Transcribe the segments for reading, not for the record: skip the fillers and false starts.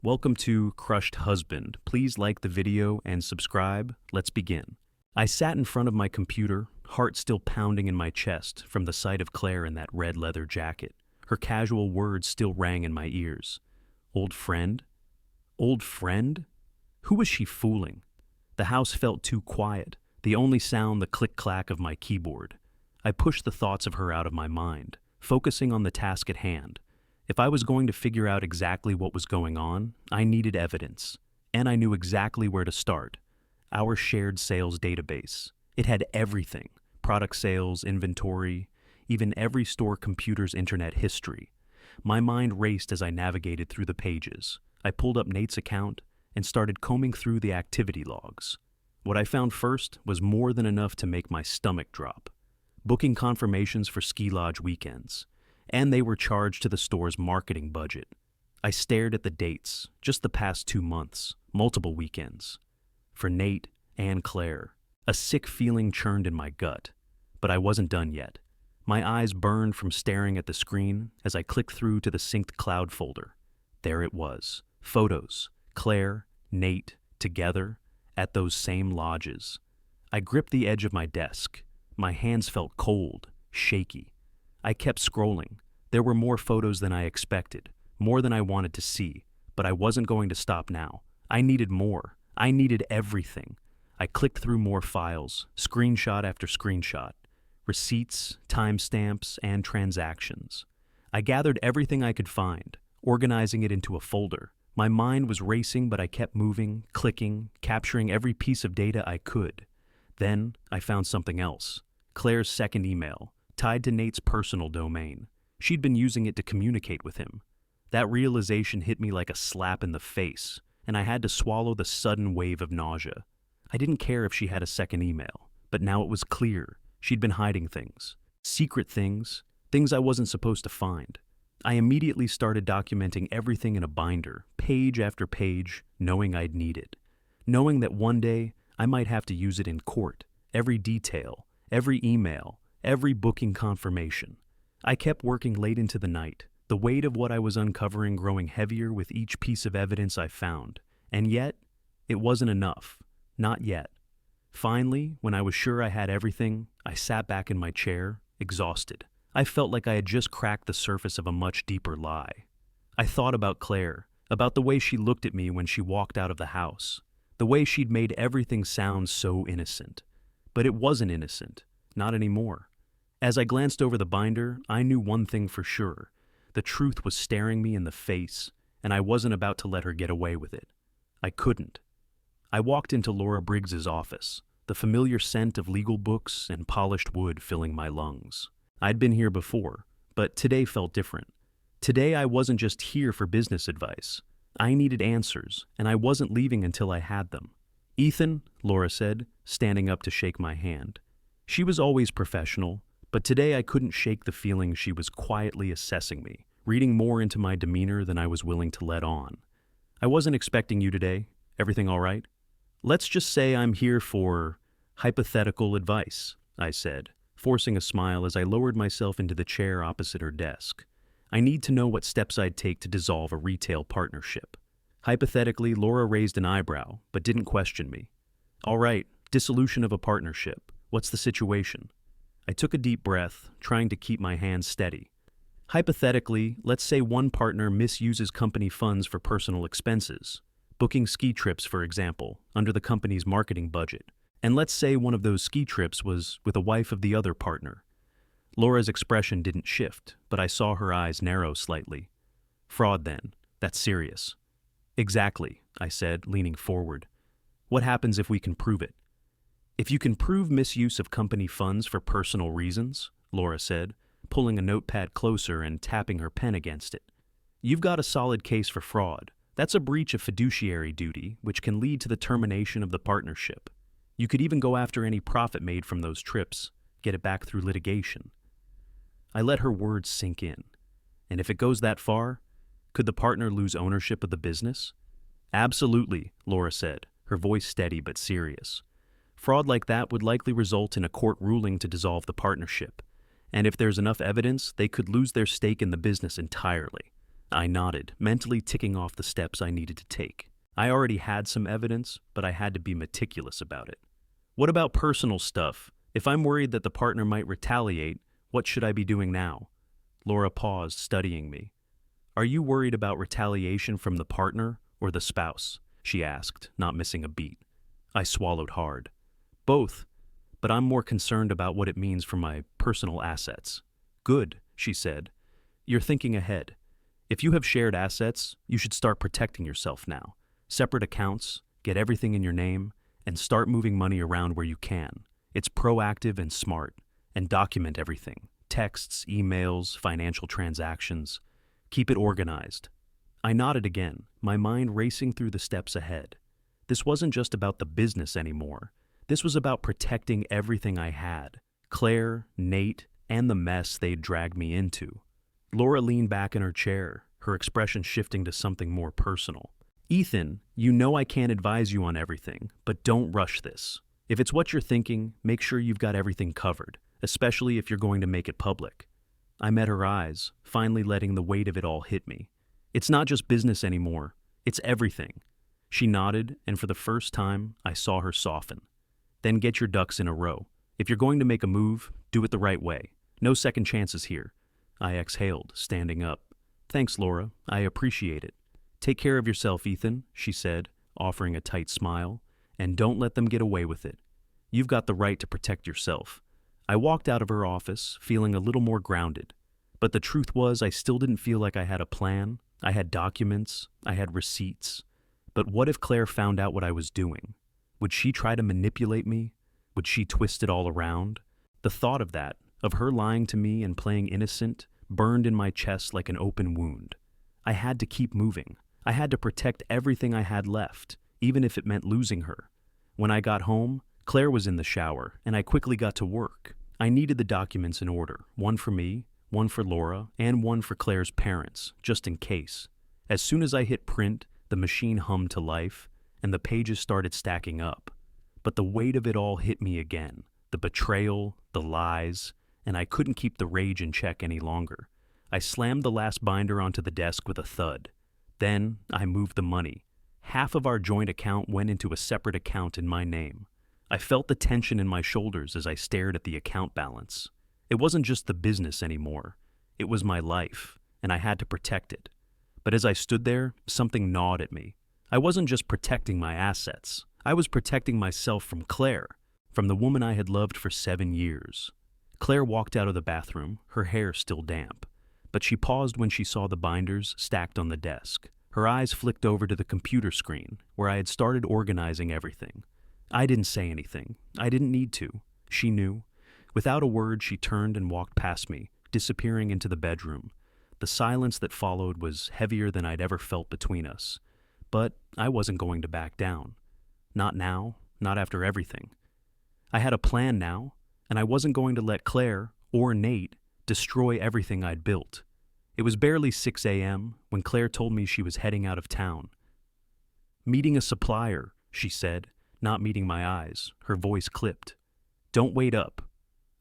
Welcome to Crushed Husband. Please like the video and subscribe. Let's begin. I sat in front of my computer, heart still pounding in my chest from the sight of Claire in that red leather jacket. Her casual words still rang in my ears. Old friend? Old friend? Who was she fooling? The house felt too quiet, the only sound the click-clack of my keyboard. I pushed the thoughts of her out of my mind, focusing on the task at hand. If I was going to figure out exactly what was going on, I needed evidence, and I knew exactly where to start. Our shared sales database. It had everything: product sales, inventory, even every store computer's internet history. My mind raced as I navigated through the pages. I pulled up Nate's account and started combing through the activity logs. What I found first was more than enough to make my stomach drop. Booking confirmations for ski lodge weekends, and they were charged to the store's marketing budget. I stared at the dates, just the past 2 months, multiple weekends. For Nate and Claire, a sick feeling churned in my gut. But I wasn't done yet. My eyes burned from staring at the screen as I clicked through to the synced cloud folder. There it was. Photos. Claire, Nate, together, at those same lodges. I gripped the edge of my desk. My hands felt cold, shaky. I kept scrolling. There were more photos than I expected, more than I wanted to see, but I wasn't going to stop now. I needed more. I needed everything. I clicked through more files, screenshot after screenshot, receipts, timestamps, and transactions. I gathered everything I could find, organizing it into a folder. My mind was racing, but I kept moving, clicking, capturing every piece of data I could. Then I found something else. Claire's second email, tied to Nate's personal domain. She'd been using it to communicate with him. That realization hit me like a slap in the face, and I had to swallow the sudden wave of nausea. I didn't care if she had a second email, but now it was clear she'd been hiding things. Secret things, things I wasn't supposed to find. I immediately started documenting everything in a binder, page after page, knowing I'd need it. Knowing that one day I might have to use it in court, every detail, every email, every booking confirmation. I kept working late into the night, the weight of what I was uncovering growing heavier with each piece of evidence I found. And yet, it wasn't enough. Not yet. Finally, when I was sure I had everything, I sat back in my chair, exhausted. I felt like I had just cracked the surface of a much deeper lie. I thought about Claire, about the way she looked at me when she walked out of the house, the way she'd made everything sound so innocent. But it wasn't innocent. Not anymore. As I glanced over the binder, I knew one thing for sure. The truth was staring me in the face, and I wasn't about to let her get away with it. I couldn't. I walked into Laura Briggs's office, the familiar scent of legal books and polished wood filling my lungs. I'd been here before, but today felt different. Today I wasn't just here for business advice. I needed answers, and I wasn't leaving until I had them. "Ethan," Laura said, standing up to shake my hand. She was always professional, but today I couldn't shake the feeling she was quietly assessing me, reading more into my demeanor than I was willing to let on. "I wasn't expecting you today. Everything all right?" "Let's just say I'm here for hypothetical advice," I said, forcing a smile as I lowered myself into the chair opposite her desk. I need to know what steps I'd take to dissolve a retail partnership. Hypothetically, Laura raised an eyebrow, but didn't question me. "All right, dissolution of a partnership. What's the situation?" I took a deep breath, trying to keep my hands steady. "Hypothetically, let's say one partner misuses company funds for personal expenses, booking ski trips, for example, under the company's marketing budget. And let's say one of those ski trips was with a wife of the other partner." Laura's expression didn't shift, but I saw her eyes narrow slightly. "Fraud, then. That's serious." "Exactly," I said, leaning forward. "What happens if we can prove it?" "If you can prove misuse of company funds for personal reasons," Laura said, pulling a notepad closer and tapping her pen against it, "you've got a solid case for fraud. That's a breach of fiduciary duty, which can lead to the termination of the partnership. You could even go after any profit made from those trips, get it back through litigation." I let her words sink in. And if it goes that far, could the partner lose ownership of the business? "Absolutely," Laura said, her voice steady but serious. "Fraud like that would likely result in a court ruling to dissolve the partnership. And if there's enough evidence, they could lose their stake in the business entirely. I nodded, mentally ticking off the steps I needed to take. I already had some evidence, but I had to be meticulous about it. What about personal stuff? If I'm worried that the partner might retaliate, what should I be doing now? Laura paused, studying me. Are you worried about retaliation from the partner or the spouse? She asked, not missing a beat. I swallowed hard. Both, but I'm more concerned about what it means for my personal assets. Good, she said. You're thinking ahead. If you have shared assets, you should start protecting yourself now. Separate accounts, get everything in your name, and start moving money around where you can. It's proactive and smart, and document everything. Texts, emails, financial transactions. Keep it organized. I nodded again, my mind racing through the steps ahead. This wasn't just about the business anymore. This was about protecting everything I had. Claire, Nate, and the mess they'd dragged me into. Laura leaned back in her chair, her expression shifting to something more personal. Ethan, you know I can't advise you on everything, but don't rush this. If it's what you're thinking, make sure you've got everything covered, especially if you're going to make it public. I met her eyes, finally letting the weight of it all hit me. It's not just business anymore, it's everything. She nodded, and for the first time, I saw her soften. Then get your ducks in a row. If you're going to make a move, do it the right way. No second chances here. I exhaled, standing up. Thanks, Laura. I appreciate it. Take care of yourself, Ethan, she said, offering a tight smile, and don't let them get away with it. You've got the right to protect yourself. I walked out of her office, feeling a little more grounded. But the truth was, I still didn't feel like I had a plan. I had documents. I had receipts. But what if Claire found out what I was doing? Would she try to manipulate me? Would she twist it all around? The thought of that, of her lying to me and playing innocent, burned in my chest like an open wound. I had to keep moving. I had to protect everything I had left, even if it meant losing her. When I got home, Claire was in the shower, and I quickly got to work. I needed the documents in order, one for me, one for Laura, and one for Claire's parents, just in case. As soon as I hit print, the machine hummed to life, and the pages started stacking up. But the weight of it all hit me again. The betrayal, the lies, and I couldn't keep the rage in check any longer. I slammed the last binder onto the desk with a thud. Then I moved the money. Half of our joint account went into a separate account in my name. I felt the tension in my shoulders as I stared at the account balance. It wasn't just the business anymore. It was my life, and I had to protect it. But as I stood there, something gnawed at me. I wasn't just protecting my assets. I was protecting myself from Claire, from the woman I had loved for 7 years. Claire walked out of the bathroom, her hair still damp. But she paused when she saw the binders stacked on the desk. Her eyes flicked over to the computer screen, where I had started organizing everything. I didn't say anything. I didn't need to. She knew. Without a word, she turned and walked past me, disappearing into the bedroom. The silence that followed was heavier than I'd ever felt between us. But I wasn't going to back down. Not now, not after everything. I had a plan now, and I wasn't going to let Claire, or Nate, destroy everything I'd built. It was barely 6 a.m. when Claire told me she was heading out of town. Meeting a supplier, she said, not meeting my eyes, her voice clipped. Don't wait up.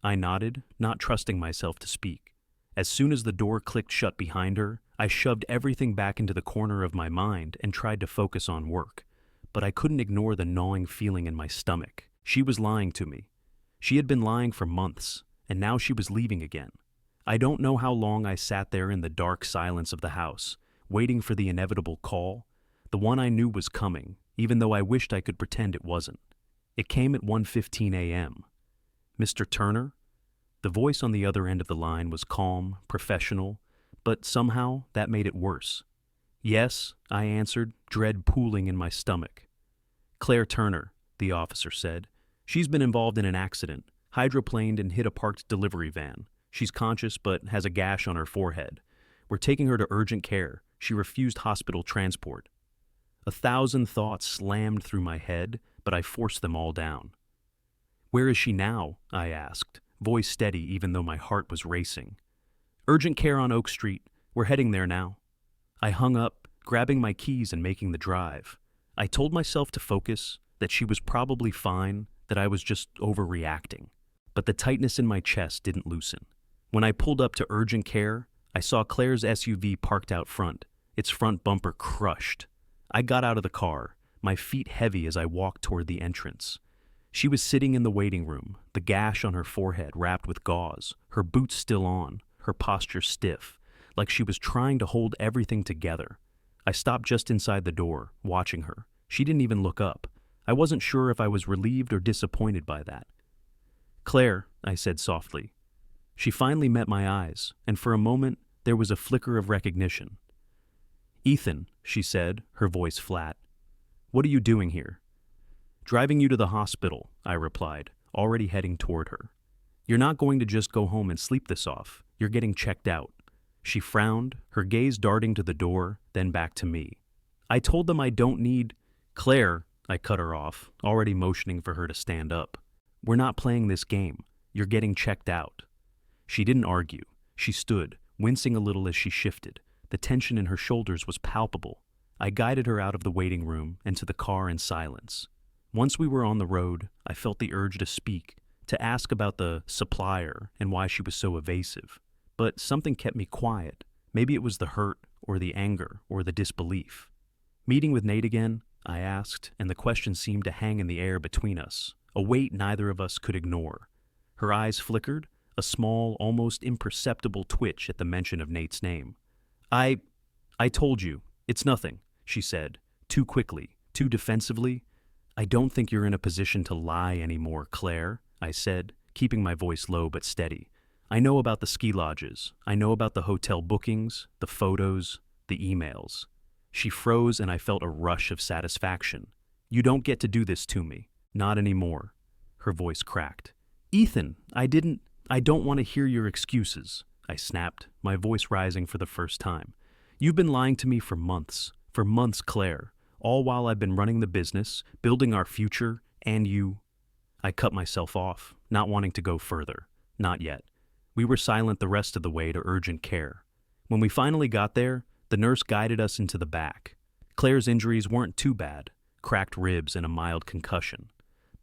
I nodded, not trusting myself to speak. As soon as the door clicked shut behind her, I shoved everything back into the corner of my mind and tried to focus on work. But I couldn't ignore the gnawing feeling in my stomach. She was lying to me. She had been lying for months, and now she was leaving again. I don't know how long I sat there in the dark silence of the house, waiting for the inevitable call, the one I knew was coming, even though I wished I could pretend it wasn't. It came at 1:15 a.m. Mr. Turner? The voice on the other end of the line was calm, professional, but somehow that made it worse. Yes, I answered, dread pooling in my stomach. Claire Turner, the officer said. She's been involved in an accident, hydroplaned and hit a parked delivery van. She's conscious but has a gash on her forehead. We're taking her to urgent care. She refused hospital transport. 1,000 thoughts slammed through my head, but I forced them all down. Where is she now? I asked, voice steady even though my heart was racing. Urgent care on Oak Street. We're heading there now. I hung up, grabbing my keys and making the drive. I told myself to focus, that she was probably fine, that I was just overreacting. But the tightness in my chest didn't loosen. When I pulled up to urgent care, I saw Claire's SUV parked out front, its front bumper crushed. I got out of the car, my feet heavy as I walked toward the entrance. She was sitting in the waiting room, the gash on her forehead wrapped with gauze, her boots still on, her posture stiff, like she was trying to hold everything together. I stopped just inside the door, watching her. She didn't even look up. I wasn't sure if I was relieved or disappointed by that. "Claire," I said softly. She finally met my eyes, and for a moment there was a flicker of recognition. "Ethan," she said, her voice flat. "What are you doing here?" "Driving you to the hospital," I replied, already heading toward her. "You're not going to just go home and sleep this off. You're getting checked out." She frowned, her gaze darting to the door, then back to me. "I told them I don't need—" "Claire," I cut her off, already motioning for her to stand up. "We're not playing this game. You're getting checked out." She didn't argue. She stood, wincing a little as she shifted. The tension in her shoulders was palpable. I guided her out of the waiting room and to the car in silence. Once we were on the road, I felt the urge to speak, to ask about the supplier and why she was so evasive. But something kept me quiet. Maybe it was the hurt, or the anger, or the disbelief. "Meeting with Nate again?" I asked, and the question seemed to hang in the air between us, a weight neither of us could ignore. Her eyes flickered, a small, almost imperceptible twitch at the mention of Nate's name. I told you. It's nothing," she said, too quickly, too defensively. "I don't think you're in a position to lie anymore, Claire," I said, keeping my voice low but steady. "I know about the ski lodges. I know about the hotel bookings, the photos, the emails." She froze and I felt a rush of satisfaction. "You don't get to do this to me. Not anymore." Her voice cracked. "Ethan, I don't want to hear your excuses," I snapped, my voice rising for the first time. "You've been lying to me for months, Claire, all while I've been running the business, building our future, and you—" I cut myself off, not wanting to go further. Not yet. We were silent the rest of the way to urgent care. When we finally got there, the nurse guided us into the back. Claire's injuries weren't too bad, cracked ribs and a mild concussion.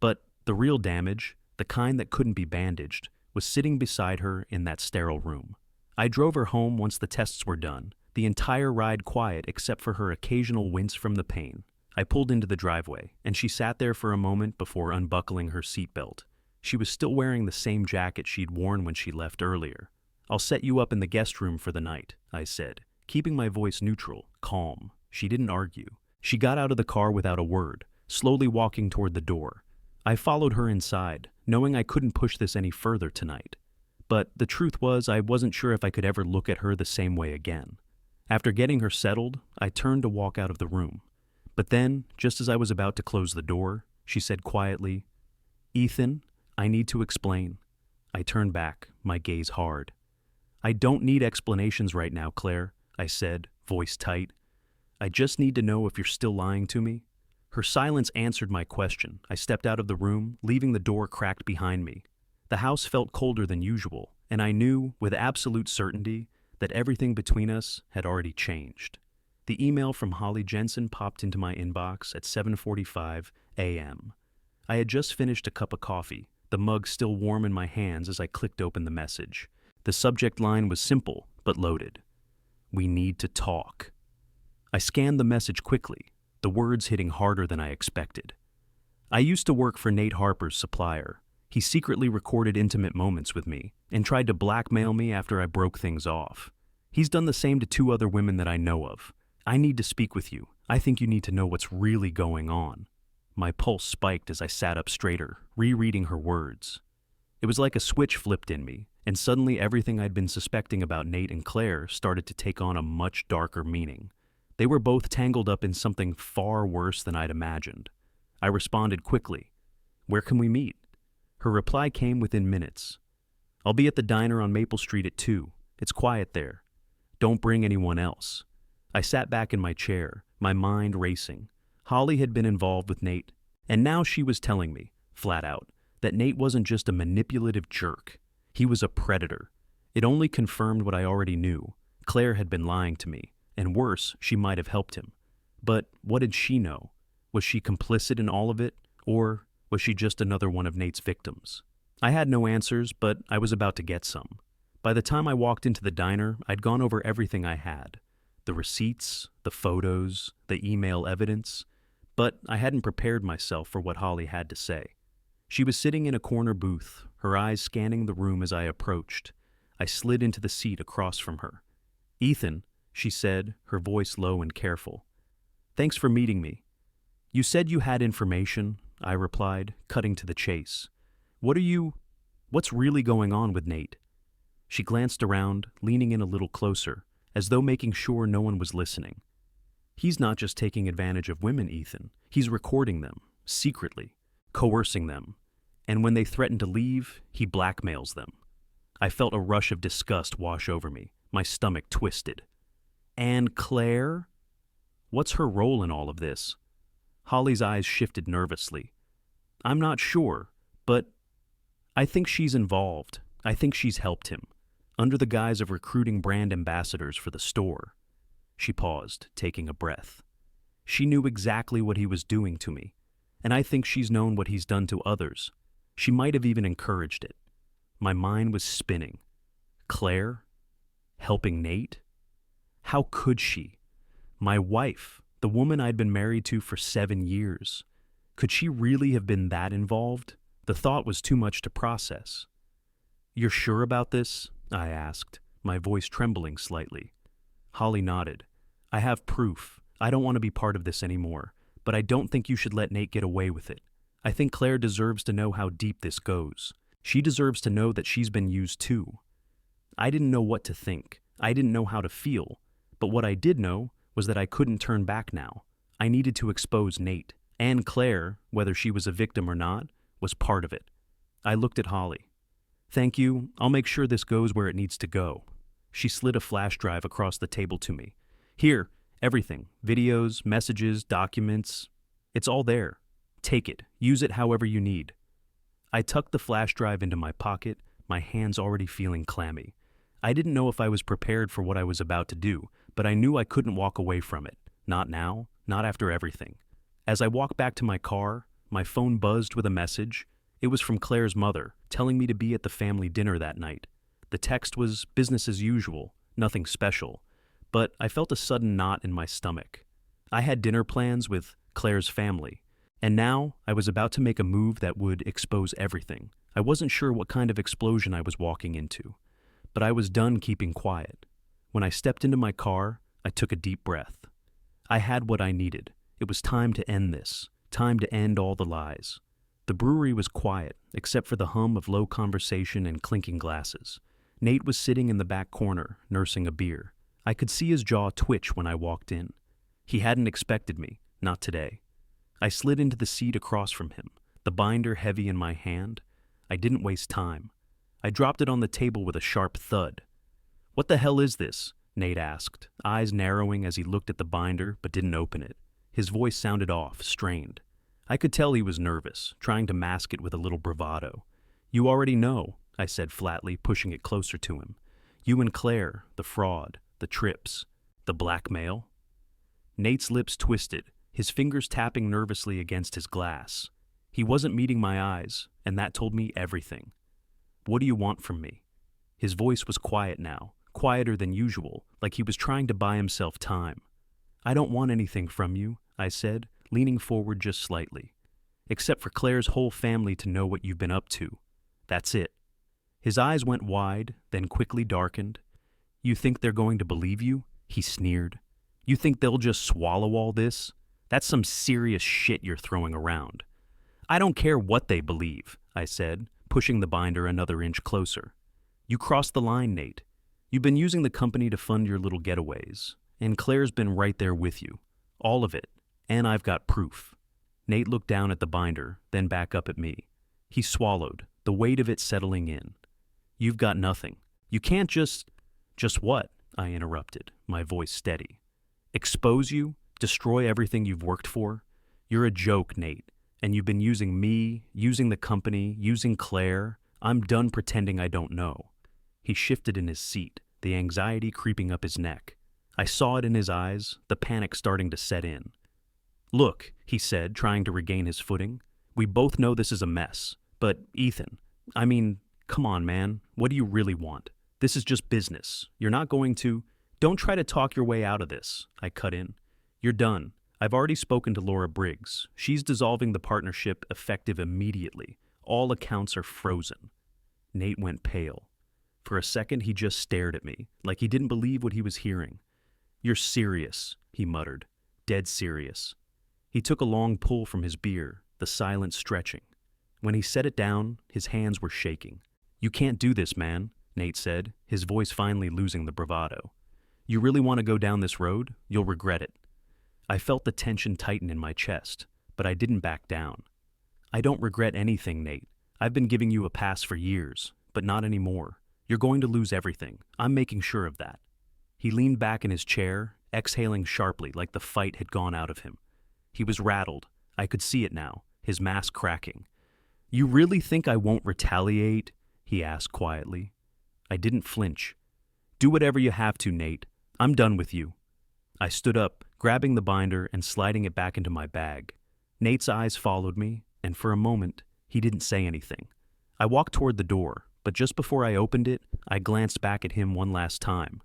But the real damage, the kind that couldn't be bandaged, was sitting beside her in that sterile room. I drove her home once the tests were done, the entire ride quiet except for her occasional wince from the pain. I pulled into the driveway, and she sat there for a moment before unbuckling her seatbelt. She was still wearing the same jacket she'd worn when she left earlier. "I'll set you up in the guest room for the night," I said, keeping my voice neutral, calm. She didn't argue. She got out of the car without a word, slowly walking toward the door. I followed her inside, knowing I couldn't push this any further tonight. But the truth was, I wasn't sure if I could ever look at her the same way again. After getting her settled, I turned to walk out of the room. But then, just as I was about to close the door, she said quietly, "Ethan, I need to explain." I turned back, my gaze hard. "I don't need explanations right now, Claire," I said, voice tight. "I just need to know if you're still lying to me." Her silence answered my question. I stepped out of the room, leaving the door cracked behind me. The house felt colder than usual, and I knew, with absolute certainty, that everything between us had already changed. The email from Holly Jensen popped into my inbox at 7:45 a.m. I had just finished a cup of coffee, the mug still warm in my hands as I clicked open the message. The subject line was simple, but loaded. "We need to talk." I scanned the message quickly, the words hitting harder than I expected. I used to work for Nate Harper's supplier. He secretly recorded intimate moments with me and tried to blackmail me after I broke things off. He's done the same to 2 other women that I know of. "I need to speak with you. I think you need to know what's really going on." My pulse spiked as I sat up straighter, rereading her words. It was like a switch flipped in me, and suddenly everything I'd been suspecting about Nate and Claire started to take on a much darker meaning. They were both tangled up in something far worse than I'd imagined. I responded quickly, "Where can we meet?" Her reply came within minutes. "I'll be at the diner on Maple Street at 2. It's quiet there. Don't bring anyone else." I sat back in my chair, my mind racing. Holly had been involved with Nate, and now she was telling me, flat out, that Nate wasn't just a manipulative jerk. He was a predator. It only confirmed what I already knew. Claire had been lying to me, and worse, she might have helped him. But what did she know? Was she complicit in all of it, or was she just another one of Nate's victims? I had no answers, but I was about to get some. By the time I walked into the diner, I'd gone over everything I had. The receipts, the photos, the email evidence, but I hadn't prepared myself for what Holly had to say. She was sitting in a corner booth, her eyes scanning the room as I approached. I slid into the seat across from her. "Ethan," she said, her voice low and careful. "Thanks for meeting me." "You said you had information," I replied, cutting to the chase. What's really going on with Nate?" She glanced around, leaning in a little closer, as though making sure no one was listening. "He's not just taking advantage of women, Ethan. He's recording them, secretly, coercing them. And when they threaten to leave, he blackmails them." I felt a rush of disgust wash over me. My stomach twisted. "And Claire? What's her role in all of this?" Holly's eyes shifted nervously. "I'm not sure, but I think she's involved. I think she's helped him, under the guise of recruiting brand ambassadors for the store." She paused, taking a breath. "She knew exactly what he was doing to me, and I think she's known what he's done to others. She might have even encouraged it." My mind was spinning. Claire? Helping Nate? How could she? My wife, the woman I'd been married to for 7 years. Could she really have been that involved? The thought was too much to process. "You're sure about this?" I asked, my voice trembling slightly. Holly nodded. "I have proof. I don't want to be part of this anymore, but I don't think you should let Nate get away with it. I think Claire deserves to know how deep this goes. She deserves to know that she's been used too." I didn't know what to think. I didn't know how to feel. But what I did know was that I couldn't turn back now. I needed to expose Nate. And Claire, whether she was a victim or not, was part of it. I looked at Holly. "Thank you. I'll make sure this goes where it needs to go." She slid a flash drive across the table to me. "Here, everything. Videos, messages, documents. It's all there. Take it. Use it however you need." I tucked the flash drive into my pocket, my hands already feeling clammy. I didn't know if I was prepared for what I was about to do, but I knew I couldn't walk away from it. Not now, not after everything. As I walked back to my car, my phone buzzed with a message. It was from Claire's mother, telling me to be at the family dinner that night. The text was business as usual, nothing special, but I felt a sudden knot in my stomach. I had dinner plans with Claire's family, and now I was about to make a move that would expose everything. I wasn't sure what kind of explosion I was walking into, but I was done keeping quiet. When I stepped into my car, I took a deep breath. I had what I needed. It was time to end this, time to end all the lies. The brewery was quiet, except for the hum of low conversation and clinking glasses. Nate was sitting in the back corner, nursing a beer. I could see his jaw twitch when I walked in. He hadn't expected me, not today. I slid into the seat across from him, the binder heavy in my hand. I didn't waste time. I dropped it on the table with a sharp thud. "What the hell is this?" Nate asked, eyes narrowing as he looked at the binder but didn't open it. His voice sounded off, strained. I could tell he was nervous, trying to mask it with a little bravado. "You already know," I said flatly, pushing it closer to him. "You and Claire, the fraud, the trips, the blackmail." Nate's lips twisted, his fingers tapping nervously against his glass. He wasn't meeting my eyes, and that told me everything. "What do you want from me?" His voice was quiet now, quieter than usual, like he was trying to buy himself time. "I don't want anything from you," I said, leaning forward just slightly. "Except for Claire's whole family to know what you've been up to. That's it." His eyes went wide, then quickly darkened. "You think they're going to believe you?" he sneered. "You think they'll just swallow all this? That's some serious shit you're throwing around." "I don't care what they believe," I said, pushing the binder another inch closer. "You crossed the line, Nate. You've been using the company to fund your little getaways, and Claire's been right there with you. All of it. And I've got proof." Nate looked down at the binder, then back up at me. He swallowed, the weight of it settling in. "You've got nothing. You can't just..." "Just what?" I interrupted, my voice steady. "Expose you? Destroy everything you've worked for? You're a joke, Nate, and you've been using me, using the company, using Claire. I'm done pretending I don't know." He shifted in his seat, the anxiety creeping up his neck. I saw it in his eyes, the panic starting to set in. "Look," he said, trying to regain his footing. "We both know this is a mess. But, Ethan, I mean, come on, man. What do you really want?" This is just business. You're not going to. Don't try to talk your way out of this, I cut in. You're done. I've already spoken to Laura Briggs. She's dissolving the partnership effective immediately. All accounts are frozen. Nate went pale. For a second, he just stared at me, like he didn't believe what he was hearing. You're serious, he muttered. Dead serious. He took a long pull from his beer, the silent stretching. When he set it down, his hands were shaking. You can't do this, man, Nate said, his voice finally losing the bravado. You really want to go down this road? You'll regret it. I felt the tension tighten in my chest, but I didn't back down. I don't regret anything, Nate. I've been giving you a pass for years, but not anymore. You're going to lose everything. I'm making sure of that. He leaned back in his chair, exhaling sharply like the fight had gone out of him. He was rattled. I could see it now, his mask cracking. You really think I won't retaliate? He asked quietly. I didn't flinch. Do whatever you have to, Nate. I'm done with you. I stood up, grabbing the binder and sliding it back into my bag. Nate's eyes followed me, and for a moment, he didn't say anything. I walked toward the door, but just before I opened it, I glanced back at him one last time.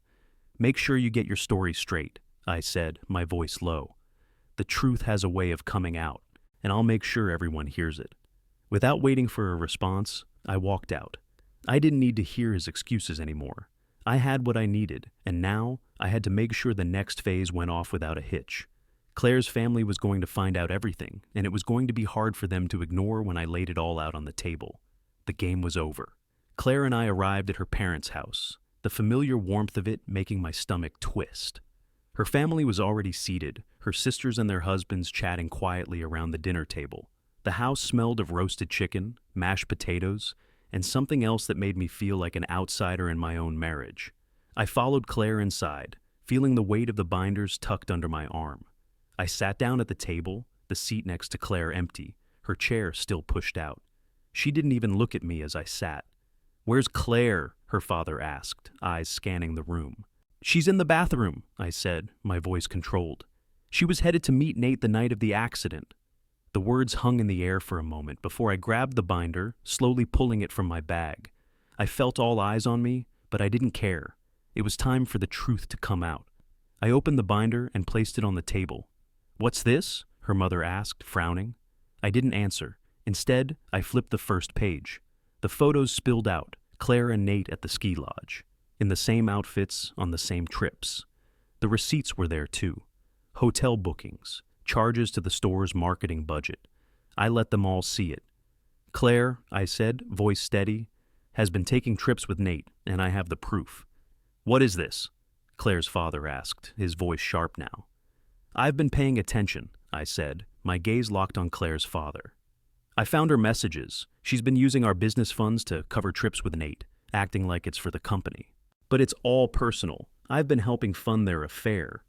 Make sure you get your story straight, I said, my voice low. The truth has a way of coming out, and I'll make sure everyone hears it. Without waiting for a response, I walked out. I didn't need to hear his excuses anymore. I had what I needed, and now I had to make sure the next phase went off without a hitch. Claire's family was going to find out everything, and it was going to be hard for them to ignore when I laid it all out on the table. The game was over. Claire and I arrived at her parents' house, the familiar warmth of it making my stomach twist. Her family was already seated, her sisters and their husbands chatting quietly around the dinner table. The house smelled of roasted chicken, mashed potatoes, and something else that made me feel like an outsider in my own marriage. I followed Claire inside, feeling the weight of the binders tucked under my arm. I sat down at the table, the seat next to Claire empty, her chair still pushed out. She didn't even look at me as I sat. Where's Claire? Her father asked, eyes scanning the room. She's in the bathroom, I said, my voice controlled. She was headed to meet Nate the night of the accident. The words hung in the air for a moment before I grabbed the binder, slowly pulling it from my bag. I felt all eyes on me, but I didn't care. It was time for the truth to come out. I opened the binder and placed it on the table. What's this? Her mother asked, frowning. I didn't answer. Instead, I flipped the first page. The photos spilled out, Claire and Nate at the ski lodge, in the same outfits on the same trips. The receipts were there too. Hotel bookings, charges to the store's marketing budget. I let them all see it. Claire, I said, voice steady, has been taking trips with Nate, and I have the proof. What is this? Claire's father asked, his voice sharp now. I've been paying attention, I said, my gaze locked on Claire's father. I found her messages. She's been using our business funds to cover trips with Nate, acting like it's for the company. But it's all personal. I've been helping fund their affair.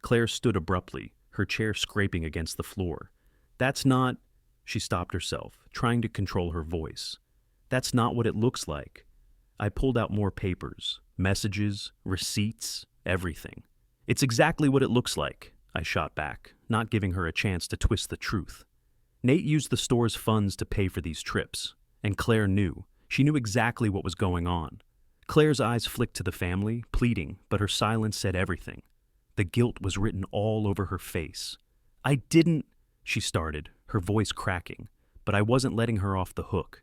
Claire stood abruptly, her chair scraping against the floor. That's not... She stopped herself, trying to control her voice. That's not what it looks like. I pulled out more papers, messages, receipts, everything. It's exactly what it looks like, I shot back, not giving her a chance to twist the truth. Nate used the store's funds to pay for these trips, and Claire knew. She knew exactly what was going on. Claire's eyes flicked to the family, pleading, but her silence said everything. The guilt was written all over her face. I didn't, she started, her voice cracking, but I wasn't letting her off the hook.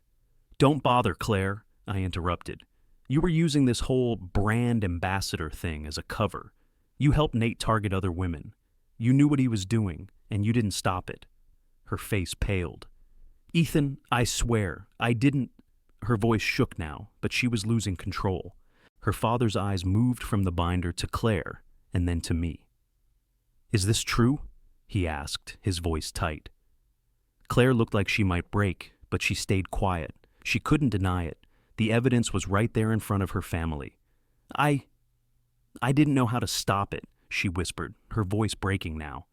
Don't bother, Claire, I interrupted. You were using this whole brand ambassador thing as a cover. You helped Nate target other women. You knew what he was doing, and you didn't stop it. Her face paled. Ethan, I swear, I didn't... Her voice shook now, but she was losing control. Her father's eyes moved from the binder to Claire, and then to me. Is this true? He asked, his voice tight. Claire looked like she might break, but she stayed quiet. She couldn't deny it. The evidence was right there in front of her family. I didn't know how to stop it, she whispered, her voice breaking now.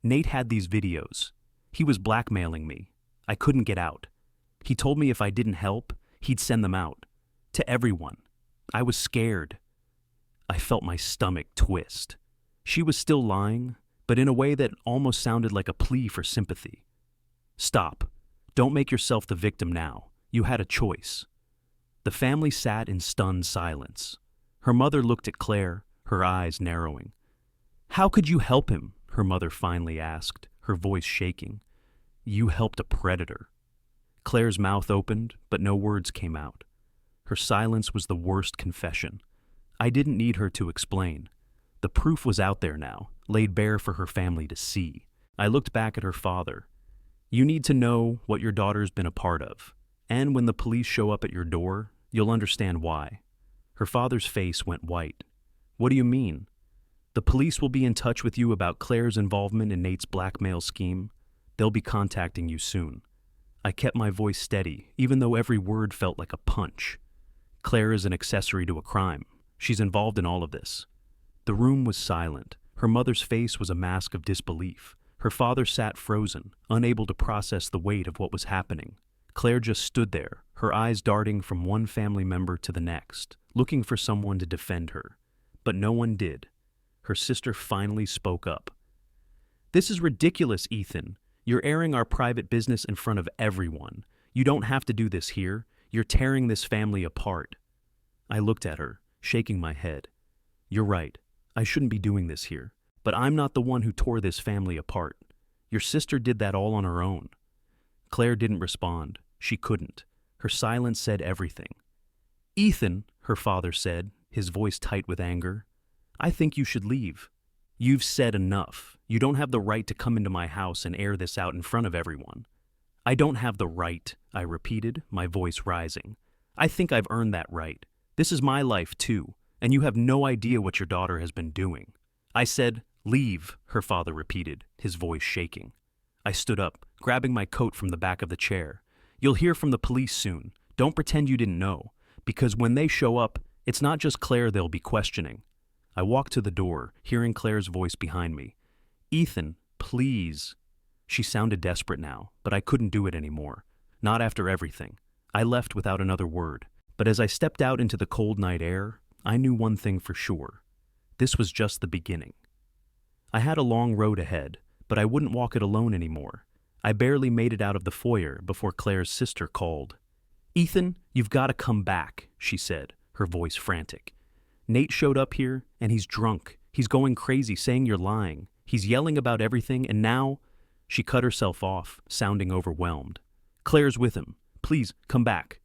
Nate had these videos. He was blackmailing me. I couldn't get out. He told me if I didn't help, he'd send them out. To everyone. I was scared. I felt my stomach twist. She was still lying, but in a way that almost sounded like a plea for sympathy. Stop. Don't make yourself the victim now. You had a choice. The family sat in stunned silence. Her mother looked at Claire, her eyes narrowing. "How could you help him?" her mother finally asked, her voice shaking. "You helped a predator." Claire's mouth opened, but no words came out. Her silence was the worst confession. I didn't need her to explain. The proof was out there now, laid bare for her family to see. I looked back at her father. "You need to know what your daughter's been a part of. And when the police show up at your door, you'll understand why." Her father's face went white. "What do you mean?" "The police will be in touch with you about Claire's involvement in Nate's blackmail scheme. They'll be contacting you soon." I kept my voice steady, even though every word felt like a punch. "Claire is an accessory to a crime. She's involved in all of this." The room was silent. Her mother's face was a mask of disbelief. Her father sat frozen, unable to process the weight of what was happening. Claire just stood there, her eyes darting from one family member to the next, looking for someone to defend her. But no one did. Her sister finally spoke up. "This is ridiculous, Ethan. You're airing our private business in front of everyone. You don't have to do this here. You're tearing this family apart." I looked at her, shaking my head. "You're right. I shouldn't be doing this here. But I'm not the one who tore this family apart. Your sister did that all on her own." Claire didn't respond. She couldn't. Her silence said everything. "Ethan," her father said, his voice tight with anger, "I think you should leave. You've said enough. You don't have the right to come into my house and air this out in front of everyone." "I don't have the right," I repeated, my voice rising. "I think I've earned that right. This is my life too, and you have no idea what your daughter has been doing." I said, "Leave," her father repeated, his voice shaking. I stood up, grabbing my coat from the back of the chair. "You'll hear from the police soon. Don't pretend you didn't know, because when they show up, it's not just Claire they'll be questioning." I walked to the door, hearing Claire's voice behind me. "Ethan, please." She sounded desperate now, but I couldn't do it anymore. Not after everything. I left without another word. But as I stepped out into the cold night air, I knew one thing for sure. This was just the beginning. I had a long road ahead, but I wouldn't walk it alone anymore. I barely made it out of the foyer before Claire's sister called. "Ethan, you've got to come back," she said, her voice frantic. "Nate showed up here, and he's drunk. He's going crazy, saying you're lying. He's yelling about everything, and now—" She cut herself off, sounding overwhelmed. "Claire's with him. Please, come back."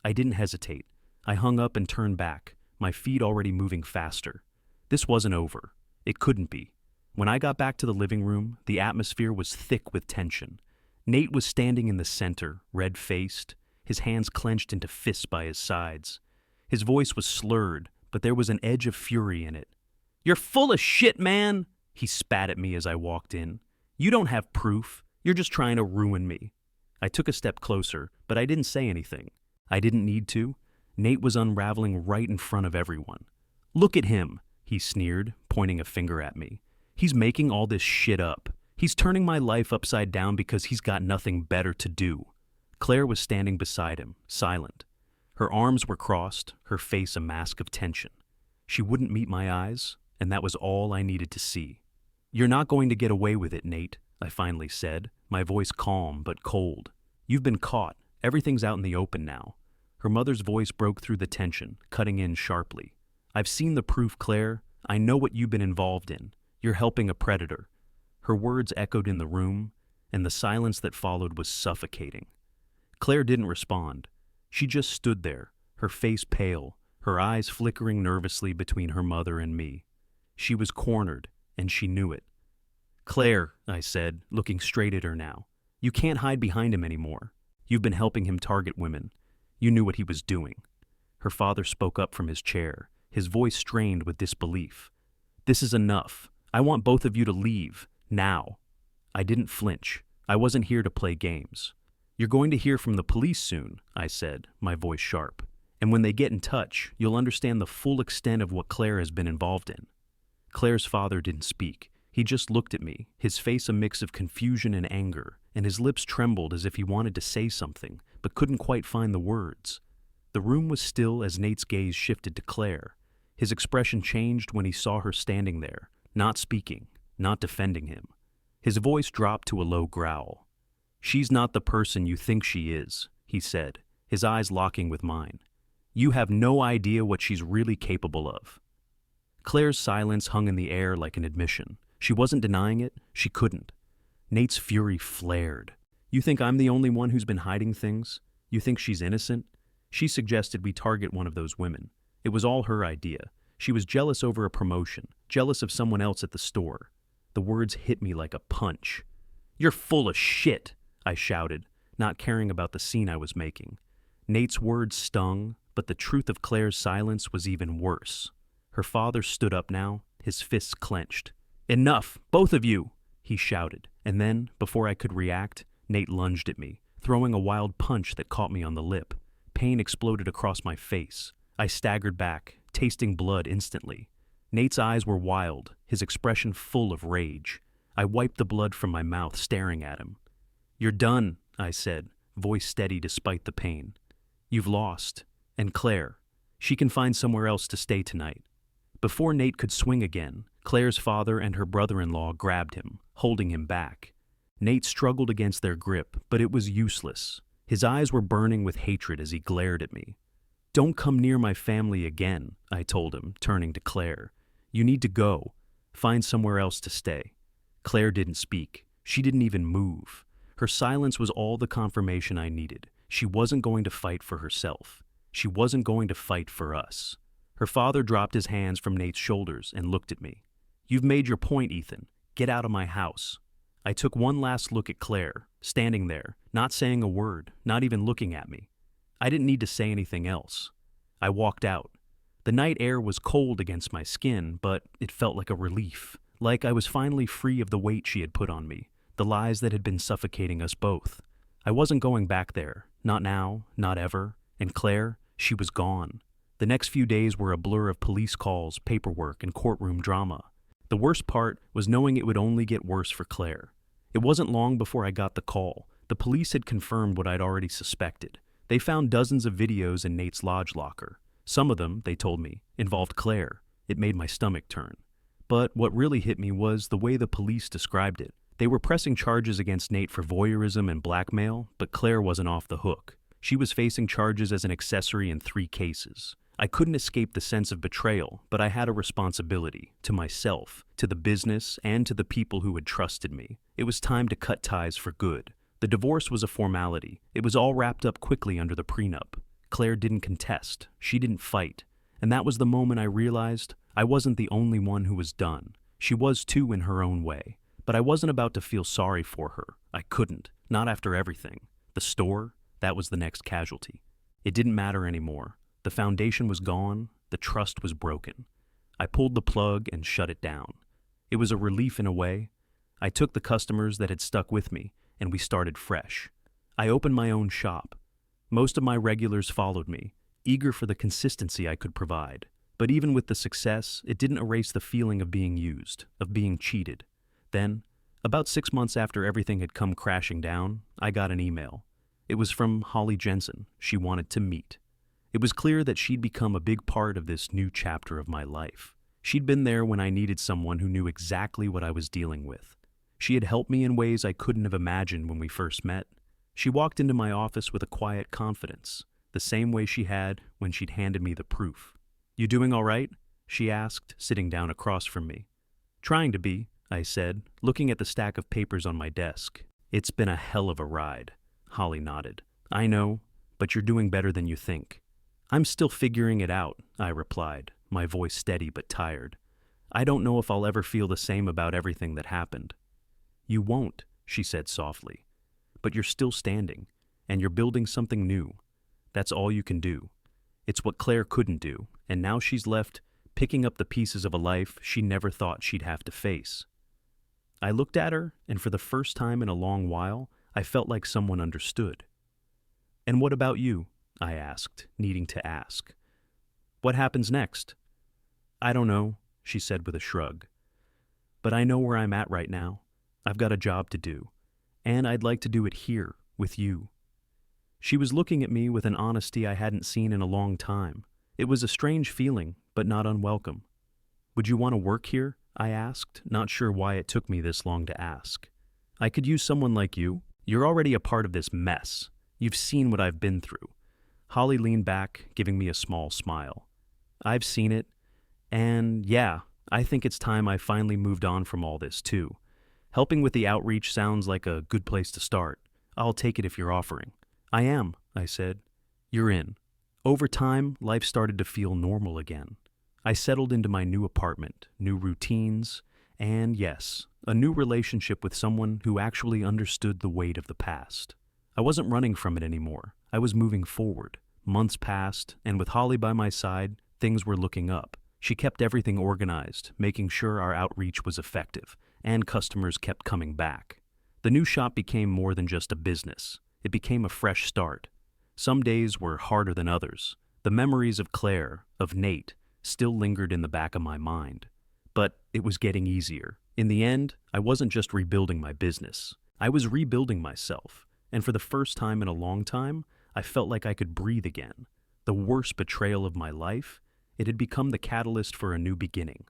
I didn't hesitate. I hung up and turned back, my feet already moving faster. This wasn't over. It couldn't be. When I got back to the living room, the atmosphere was thick with tension. Nate was standing in the center, red-faced, his hands clenched into fists by his sides. His voice was slurred, but there was an edge of fury in it. "You're full of shit, man!" he spat at me as I walked in. "You don't have proof. You're just trying to ruin me." I took a step closer, but I didn't say anything. I didn't need to. Nate was unraveling right in front of everyone. "Look at him," he sneered, pointing a finger at me. "He's making all this shit up. He's turning my life upside down because he's got nothing better to do." Claire was standing beside him, silent. Her arms were crossed, her face a mask of tension. She wouldn't meet my eyes, and that was all I needed to see. "You're not going to get away with it, Nate," I finally said, my voice calm but cold. "You've been caught. Everything's out in the open now." Her mother's voice broke through the tension, cutting in sharply. "I've seen the proof, Claire. I know what you've been involved in. You're helping a predator." Her words echoed in the room, and the silence that followed was suffocating. Claire didn't respond. She just stood there, her face pale, her eyes flickering nervously between her mother and me. She was cornered, and she knew it. "Claire," I said, looking straight at her now, "you can't hide behind him anymore. You've been helping him target women. You knew what he was doing." Her father spoke up from his chair, his voice strained with disbelief. "This is enough. I want both of you to leave, now." I didn't flinch. I wasn't here to play games. "You're going to hear from the police soon," I said, my voice sharp. "And when they get in touch, you'll understand the full extent of what Claire has been involved in." Claire's father didn't speak. He just looked at me, his face a mix of confusion and anger, and his lips trembled as if he wanted to say something, but couldn't quite find the words. The room was still as Nate's gaze shifted to Claire. His expression changed when he saw her standing there, not speaking, not defending him. His voice dropped to a low growl. "She's not the person you think she is," he said, his eyes locking with mine. You have no idea what she's really capable of." Claire's silence hung in the air like an admission. She wasn't denying it, she couldn't. Nate's fury flared. "You think I'm the only one who's been hiding things? You think she's innocent?" She suggested we target one of those women. It was all her idea. She was jealous over a promotion, jealous of someone else at the store. The words hit me like a punch. "You're full of shit," I shouted, not caring about the scene I was making. Nate's words stung, but the truth of Claire's silence was even worse. Her father stood up now, his fists clenched. "Enough, both of you!" he shouted, and then, before I could react, Nate lunged at me, throwing a wild punch that caught me on the lip. Pain exploded across my face. I staggered back, tasting blood instantly. Nate's eyes were wild, his expression full of rage. I wiped the blood from my mouth, staring at him. "You're done," I said, voice steady despite the pain. "You've lost. And Claire, she can find somewhere else to stay tonight." Before Nate could swing again, Claire's father and her brother-in-law grabbed him, holding him back. Nate struggled against their grip, but it was useless. His eyes were burning with hatred as he glared at me. "Don't come near my family again," I told him, turning to Claire. "You need to go. Find somewhere else to stay." Claire didn't speak. She didn't even move. Her silence was all the confirmation I needed. She wasn't going to fight for herself. She wasn't going to fight for us. Her father dropped his hands from Nate's shoulders and looked at me. "You've made your point, Ethan. Get out of my house." I took one last look at Claire, standing there, not saying a word, not even looking at me. I didn't need to say anything else. I walked out. The night air was cold against my skin, but it felt like a relief, like I was finally free of the weight she had put on me, the lies that had been suffocating us both. I wasn't going back there, not now, not ever, and Claire, she was gone. The next few days were a blur of police calls, paperwork, and courtroom drama. The worst part was knowing it would only get worse for Claire. It wasn't long before I got the call. The police had confirmed what I'd already suspected. They found dozens of videos in Nate's lodge locker. Some of them, they told me, involved Claire. It made my stomach turn. But what really hit me was the way the police described it. They were pressing charges against Nate for voyeurism and blackmail, but Claire wasn't off the hook. She was facing charges as an accessory in 3 cases. I couldn't escape the sense of betrayal, but I had a responsibility, to myself, to the business, and to the people who had trusted me. It was time to cut ties for good. The divorce was a formality. It was all wrapped up quickly under the prenup. Claire didn't contest. She didn't fight. And that was the moment I realized I wasn't the only one who was done. She was too in her own way. But I wasn't about to feel sorry for her. I couldn't. Not after everything. The store, that was the next casualty. It didn't matter anymore. The foundation was gone. The trust was broken. I pulled the plug and shut it down. It was a relief in a way. I took the customers that had stuck with me, and we started fresh. I opened my own shop. Most of my regulars followed me, eager for the consistency I could provide. But even with the success, it didn't erase the feeling of being used, of being cheated. Then, about 6 months after everything had come crashing down, I got an email. It was from Holly Jensen. She wanted to meet. It was clear that she'd become a big part of this new chapter of my life. She'd been there when I needed someone who knew exactly what I was dealing with. She had helped me in ways I couldn't have imagined when we first met. She walked into my office with a quiet confidence, the same way she had when she'd handed me the proof. "You doing all right?" she asked, sitting down across from me. "Trying to be," I said, looking at the stack of papers on my desk. "It's been a hell of a ride," Holly nodded. "I know, but you're doing better than you think." "I'm still figuring it out," I replied, my voice steady but tired. "I don't know if I'll ever feel the same about everything that happened." "You won't," she said softly. "But you're still standing, and you're building something new. That's all you can do. It's what Claire couldn't do, and now she's left picking up the pieces of a life she never thought she'd have to face." I looked at her, and for the first time in a long while, I felt like someone understood. "And what about you?" I asked, needing to ask. "What happens next?" "I don't know," she said with a shrug. "But I know where I'm at right now. I've got a job to do, and I'd like to do it here, with you." She was looking at me with an honesty I hadn't seen in a long time. It was a strange feeling, but not unwelcome. "Would you want to work here?" I asked, not sure why it took me this long to ask. "I could use someone like you. You're already a part of this mess. You've seen what I've been through." Holly leaned back, giving me a small smile. I've seen it, and yeah, I think it's time I finally moved on from all this, too. Helping with the outreach sounds like a good place to start. I'll take it if you're offering. I am, I said. You're in. Over time, life started to feel normal again. I settled into my new apartment, new routines, and yes, a new relationship with someone who actually understood the weight of the past. I wasn't running from it anymore. I was moving forward. Months passed, and with Holly by my side, things were looking up. She kept everything organized, making sure our outreach was effective, and customers kept coming back. The new shop became more than just a business. It became a fresh start. Some days were harder than others. The memories of Claire, of Nate, still lingered in the back of my mind. But it was getting easier. In the end, I wasn't just rebuilding my business. I was rebuilding myself. And for the first time in a long time, I felt like I could breathe again. The worst betrayal of my life, it had become the catalyst for a new beginning.